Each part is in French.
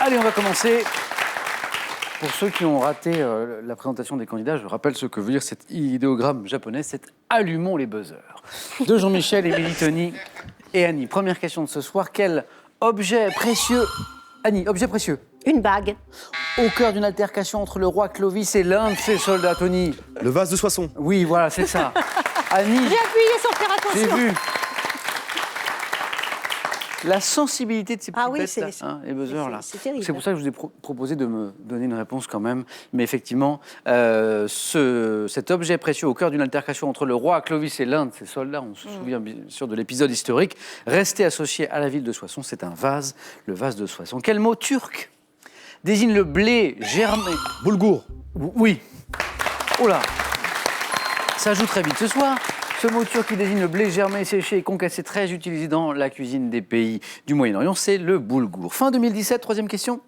Allez, on va commencer. Pour ceux qui ont raté la présentation des candidats, je rappelle ce que veut dire cet idéogramme japonais, c'est « Allumons les buzzers ». De Jean-Michel, Émilie, Tony et Annie. Première question de ce soir, quel objet précieux... Annie, objet précieux. Une bague. Au cœur d'une altercation entre le roi Clovis et l'un de ses soldats, Tony. Le vase de Soissons. Oui, voilà, c'est ça. Annie, J'ai appuyé sans faire j'ai attention. vu. La sensibilité de ces petites Ah oui, bêtes, c'est- là, hein, les buzzers, là. c'est terrible. C'est pour ça que je vous ai proposé de me donner une réponse quand même. Mais effectivement, cet objet précieux au cœur d'une altercation entre le roi Clovis et l'un de ses soldats, on se souvient bien sûr de l'épisode historique, resté associé à la ville de Soissons, c'est un vase, le vase de Soissons. Quel mot turc désigne le blé germé? Boulgour. Oui. Oh là. Ça joue très vite ce soir. Ce mot turc qui désigne le blé germé, séché et concassé, très utilisé dans la cuisine des pays du Moyen-Orient, c'est le boulgour. Fin 2017, troisième question.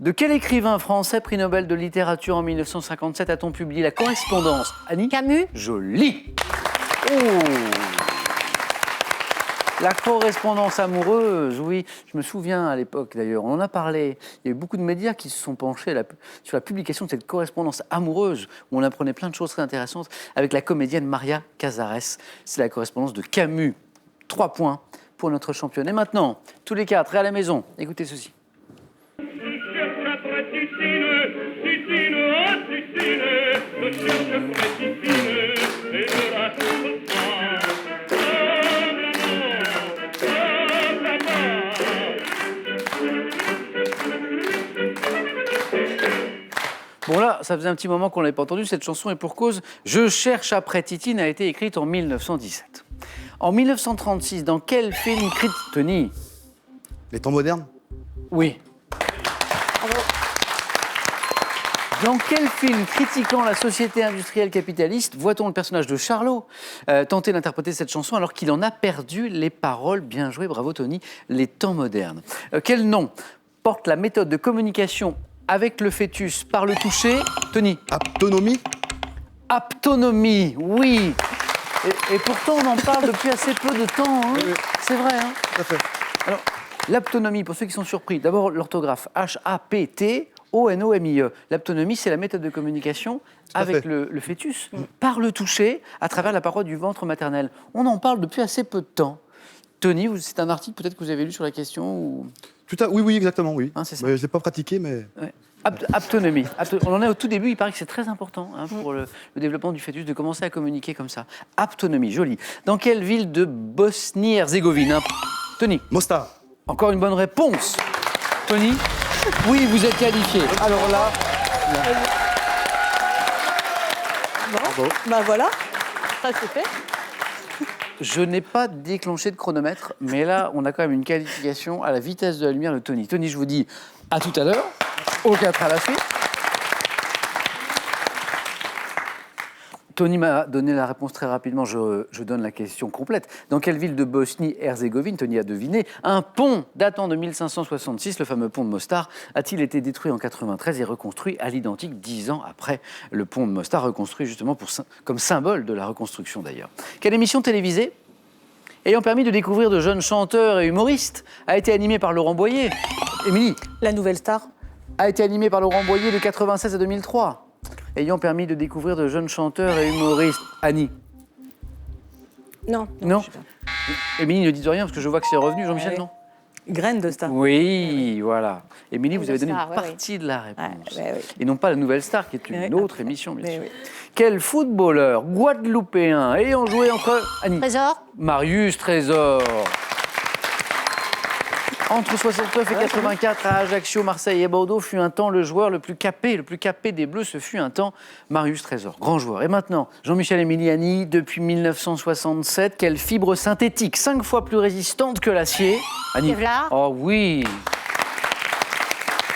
De quel écrivain français, prix Nobel de littérature en 1957, a-t-on publié la correspondance? Annie? Camus. Joli. Oh. La correspondance amoureuse, oui. Je me souviens à l'époque d'ailleurs, on en a parlé. Il y a eu beaucoup de médias qui se sont penchés sur la publication de cette correspondance amoureuse où on apprenait plein de choses très intéressantes avec la comédienne Maria Cazares. C'est la correspondance de Camus. 3 points pour notre championne. Et maintenant, tous les 4, et à la maison, écoutez ceci. Bon là, ça faisait un petit moment qu'on ne l'avait pas entendu, cette chanson, et pour cause, Je cherche après Titine a été écrite en 1917. En 1936, dans quel film Tony? Les temps modernes. Oui. Dans quel film critiquant la société industrielle capitaliste voit-on le personnage de Charlot tenter d'interpréter cette chanson alors qu'il en a perdu les paroles? Bien joué, bravo Tony. Les temps modernes. Quel nom porte la méthode de communication avec le fœtus par le toucher? Tony. Aptonomie. Aptonomie, oui. Et pourtant, on en parle depuis assez peu de temps. Hein. Oui. C'est vrai. Hein. Tout à fait. Alors, l'aptonomie, pour ceux qui sont surpris, d'abord l'orthographe H-A-P-T-O-N-O-M-I-E. L'aptonomie, c'est la méthode de communication avec le fœtus par le toucher à travers la paroi du ventre maternel. On en parle depuis assez peu de temps. Tony, c'est un article peut-être que vous avez lu sur la question ou... Oui, exactement, oui. Hein, c'est ça. Mais je ne l'ai pas pratiqué, mais... Ouais. Aptonomie. On en est au tout début, il paraît que c'est très important pour le développement du fœtus de commencer à communiquer comme ça. Aptonomie, joli. Dans quelle ville de Bosnie-Herzégovine? Tony. Mostar. Encore une bonne réponse. Tony. Oui, vous êtes qualifié. Alors là... Bon, bah voilà, ça c'est fait. Je n'ai pas déclenché de chronomètre, mais là, on a quand même une qualification à la vitesse de la lumière de Tony. Tony, je vous dis à tout à l'heure, au 4 à la suite. Tony m'a donné la réponse très rapidement, je donne la question complète. Dans quelle ville de Bosnie-Herzégovine, Tony a deviné, un pont datant de 1566, le fameux pont de Mostar, a-t-il été détruit en 93 et reconstruit à l'identique 10 ans après le pont de Mostar, reconstruit justement comme symbole de la reconstruction d'ailleurs. Quelle émission télévisée, ayant permis de découvrir de jeunes chanteurs et humoristes, a été animée par Laurent Boyer? Émilie. La nouvelle star. A été animée par Laurent Boyer de 96 à 2003. Ayant permis de découvrir de jeunes chanteurs et humoristes. Annie. Non. Non. je sais pas. Émilie, ne dites rien parce que je vois que c'est revenu. Jean-Michel, Ouais. non? Graine de star. Oui, voilà. Émilie, vous De avez donné star, une ouais, partie de la réponse. Ouais, ouais. Et non pas la Nouvelle Star, qui est une Ouais, autre après. émission, bien Mais sûr. oui. Quel footballeur guadeloupéen ayant joué entre... Annie. Trésor. Marius Trésor. Entre 69 et 84, à Ajaccio, Marseille et Bordeaux, fut un temps le joueur le plus capé des Bleus, ce fut un temps Marius Trésor, grand joueur. Et maintenant, Jean-Michel Emiliani, depuis 1967, quelle fibre synthétique 5 fois plus résistante que l'acier? Annie. Kevlar. Oh oui.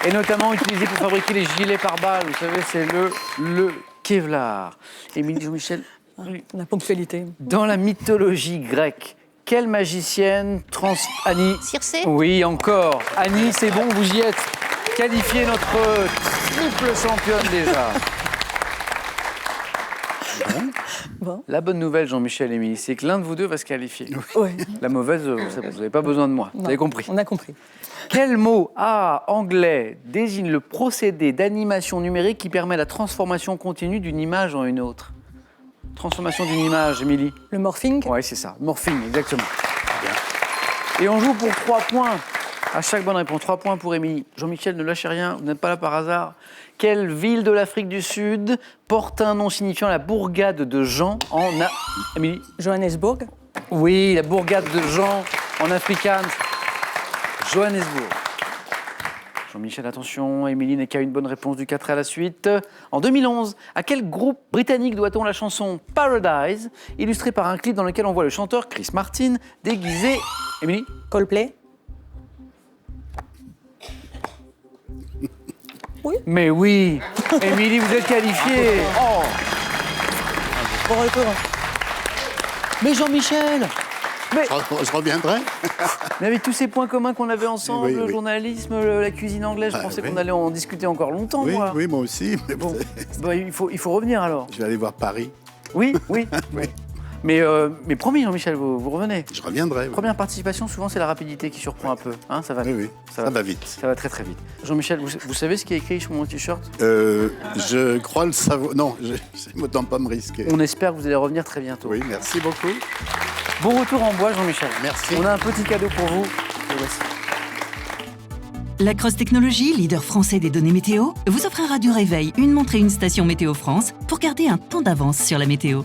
Et notamment utilisé pour fabriquer les gilets pare-balles, vous savez, c'est le Kevlar. Émilie, Jean-Michel, La ponctualité. dans la mythologie grecque, quelle magicienne Annie. Circé. Oui, encore. Annie, c'est bon, vous y êtes. Qualifiez notre triple championne déjà. Bon. Bon. La bonne nouvelle, Jean-Michel et Émilie, c'est que l'un de vous deux va se qualifier. Ouais. La mauvaise, vous n'avez pas besoin de moi. Vous Non, avez compris. On a compris. Quel mot anglais désigne le procédé d'animation numérique qui permet la transformation continue d'une image en une autre? Transformation d'une image, Émilie. Le morphing. Oui, c'est ça. Morphing, exactement. Et on joue pour 3 points. À chaque bonne réponse, 3 points pour Émilie. Jean-Michel, ne lâchez rien, vous n'êtes pas là par hasard. Quelle ville de l'Afrique du Sud porte un nom signifiant la bourgade de Jean en... Émilie? Johannesburg. Oui, la bourgade de Jean en afrikaans. Johannesburg. Jean-Michel, attention, Émilie n'est qu'à une bonne réponse du 4 à la suite. En 2011, à quel groupe britannique doit-on la chanson Paradise, illustrée par un clip dans lequel on voit le chanteur Chris Martin déguisé... Émilie? Coldplay. Mais oui, Émilie, vous êtes qualifiée. Oh. Bon retour. Mais Jean-Michel, mais Je reviendrai. avec tous ces points communs qu'on avait ensemble, Oui, le oui. journalisme, la cuisine anglaise, je Ah, pensais oui. qu'on allait en discuter encore longtemps, Oui, moi. oui, moi aussi. Mais Bon, bah, il faut revenir alors. je vais aller voir Paris. Oui, oui. Oui. Mais promis, Jean-Michel, vous revenez. Je reviendrai. Oui, Première participation, souvent, c'est la rapidité qui surprend un peu. Hein, ça va, oui. Ça Ça, va. va vite. ça va très très vite. Jean-Michel, vous savez ce qui est écrit sur mon t-shirt? Je crois le savoir. Non, je ne m'autant pas me risquer. On espère que vous allez revenir très bientôt. Oui, merci beaucoup. Bon retour en bois, Jean-Michel. Merci. On a un petit cadeau pour vous. Le voici. La Cross Technologie, leader français des données météo, vous offrira du réveil, une montre et une station Météo France pour garder un temps d'avance sur la météo.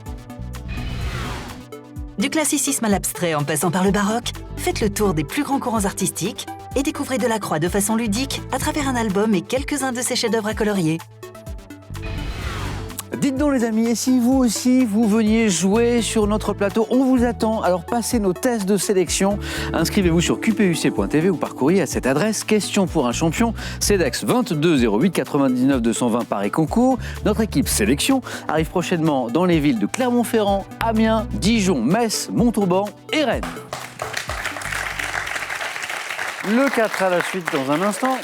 Du classicisme à l'abstrait en passant par le baroque, faites le tour des plus grands courants artistiques et découvrez Delacroix de façon ludique à travers un album et quelques-uns de ses chefs-d'œuvre à colorier. Dites donc les amis, et si vous aussi, vous veniez jouer sur notre plateau, on vous attend. Alors passez nos tests de sélection. Inscrivez-vous sur qpuc.tv ou par courrier à cette adresse. Question pour un champion, CEDEX 22 08 99 220 Paris Concours. Notre équipe sélection arrive prochainement dans les villes de Clermont-Ferrand, Amiens, Dijon, Metz, Montauban et Rennes. Le 4 à la suite dans un instant.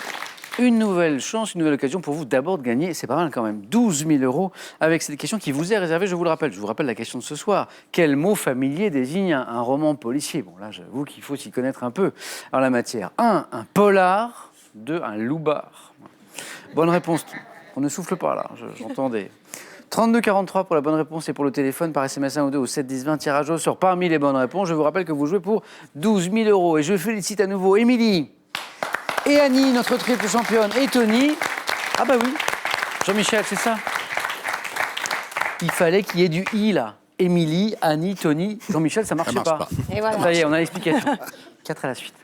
Une nouvelle chance, une nouvelle occasion pour vous d'abord de gagner, c'est pas mal quand même, 12 000 € avec cette question qui vous est réservée, je vous le rappelle. Je vous rappelle la question de ce soir. Quel mot familier désigne un roman policier? Bon là, j'avoue qu'il faut s'y connaître un peu en la matière. 1, un polar. 2, un loupard. Bonne réponse. On ne souffle pas là, j'entendais. 32-43 pour la bonne réponse et pour le téléphone par SMS 1 ou 2 au 7 10 20 tirage au sort parmi les bonnes réponses. Je vous rappelle que vous jouez pour 12 000 € et je félicite à nouveau Émilie et Annie, notre triple championne, et Tony. Ah bah oui, Jean-Michel, c'est ça. Il fallait qu'il y ait du i là. Émilie, Annie, Tony, Jean-Michel, ça marchait marche pas. Et voilà. Ça y est, on a l'explication. 4 à la suite.